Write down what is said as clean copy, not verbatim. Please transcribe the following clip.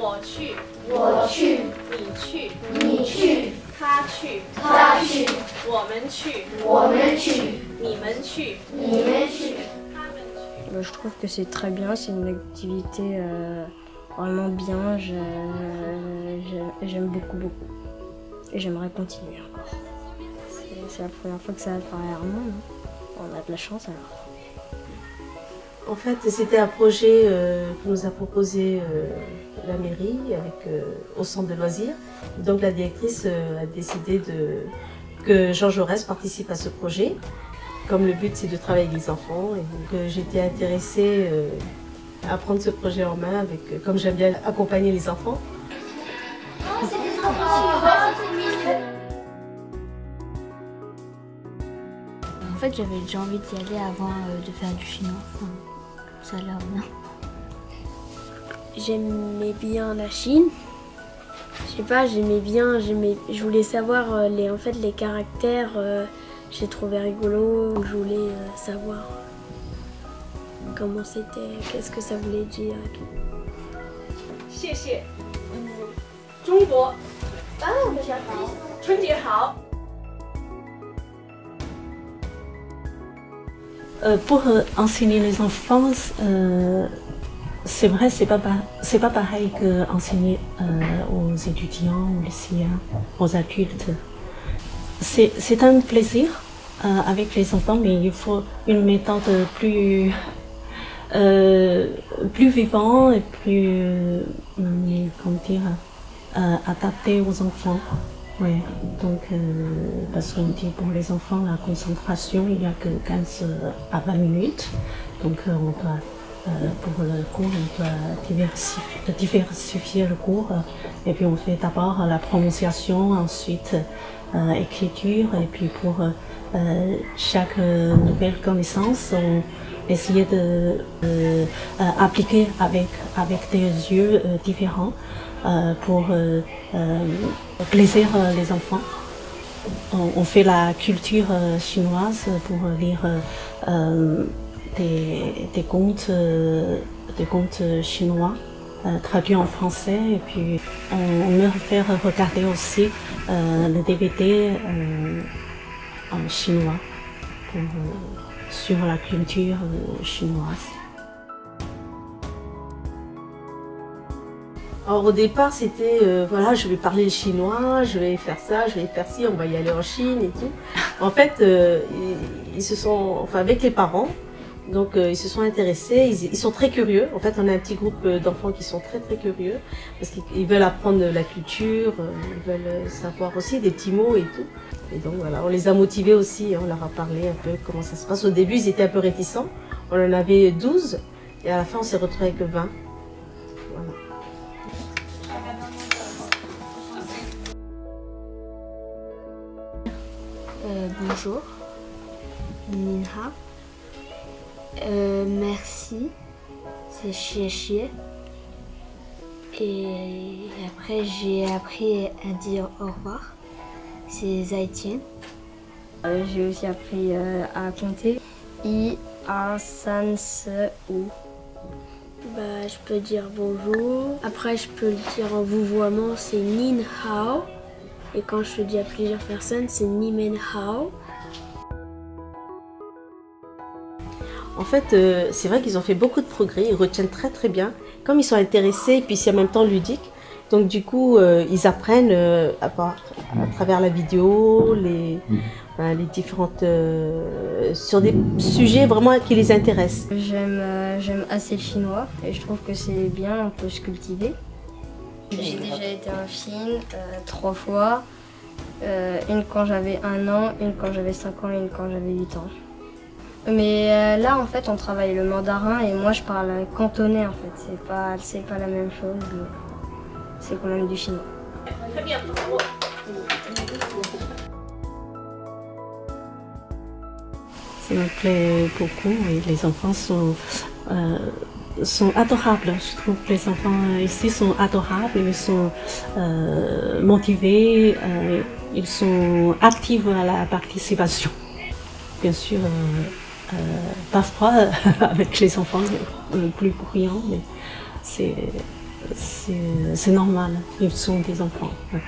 我去，我去，你去，你去，他去，他去，我们去，我们去，你们去，你们去。他们去。Je trouve que c'est très bien, c'est une activité vraiment bien, j'aime beaucoup et j'aimerais continuer encore. C'est la première fois que ça apparaît à Armand, on a de la chance alors. En fait, c'était un projet que nous a proposé la mairie avec, au centre de loisirs. Donc la directrice a décidé que Jean Jaurès participe à ce projet. Comme le but c'est de travailler avec les enfants, et donc j'étais intéressée à prendre ce projet en main, comme j'aime bien accompagner les enfants. Oh, c'est des enfants. En fait, j'avais déjà envie d'y aller avant de faire du chinois. Enfin, ça a l'air bien. J'aimais bien la Chine. Je sais pas, je voulais savoir les caractères. J'ai trouvé rigolo, je voulais savoir comment c'était, qu'est-ce que ça voulait dire et tout. 谢谢。中国，春节好。Pour enseigner les enfants, c'est vrai, c'est pas pareil qu'enseigner aux étudiants, aux lycéens, aux adultes. C'est un plaisir avec les enfants, mais il faut une méthode plus vivante et plus, comment dire, adaptée aux enfants. Ouais, donc parce qu'on dit pour les enfants la concentration il n'y a que 15 à 20 minutes, donc on doit pour le cours on doit diversifier le cours et puis on fait d'abord la prononciation, ensuite écriture et puis pour chaque nouvelle connaissance on essayer de appliquer avec des yeux différents. Pour plaisir les enfants. On fait la culture chinoise pour lire des contes chinois traduits en français et puis on me fait regarder aussi le DVD en chinois sur la culture chinoise. Alors au départ c'était voilà, je vais parler le chinois, je vais faire ça, je vais faire ci, on va y aller en Chine et tout. En fait ils se sont, enfin avec les parents, donc ils se sont intéressés, ils sont très curieux. En fait on a un petit groupe d'enfants qui sont très curieux parce qu'ils veulent apprendre la culture, ils veulent savoir aussi des petits mots et tout. Et donc voilà, on les a motivés aussi, on leur a parlé un peu comment ça se passe. Au début ils étaient un peu réticents, on en avait 12 et à la fin on s'est retrouvés avec 20. Voilà. Bonjour, Minha. Merci, c'est chier. Et après j'ai appris à dire au revoir, c'est Zaïtien. J'ai aussi appris à compter. I, A, San, Se, U. Bah, je peux dire bonjour. Après, je peux le dire en vouvoiement, c'est Nin Hao. Et quand je le dis à plusieurs personnes, c'est Ni Men Hao. En fait, c'est vrai qu'ils ont fait beaucoup de progrès, ils retiennent très bien. Comme ils sont intéressés, et puis c'est en même temps ludique, donc du coup, ils apprennent à travers la vidéo, les différentes... sur des sujets vraiment qui les intéressent. J'aime assez le chinois et je trouve que c'est bien, on peut se cultiver. J'ai déjà été en Chine 3 fois, une quand j'avais 1 an, une quand j'avais 5 ans et une quand j'avais 8 ans. Mais là en fait on travaille le mandarin et moi je parle cantonais en fait, c'est pas la même chose, mais c'est quand même du chinois. Très bien. Ça me plaît beaucoup et les enfants sont adorables. Je trouve que les enfants ici sont adorables, ils sont motivés, ils sont actifs à la participation. Bien sûr, parfois avec les enfants plus bruyants, mais c'est normal, ils sont des enfants. Ouais.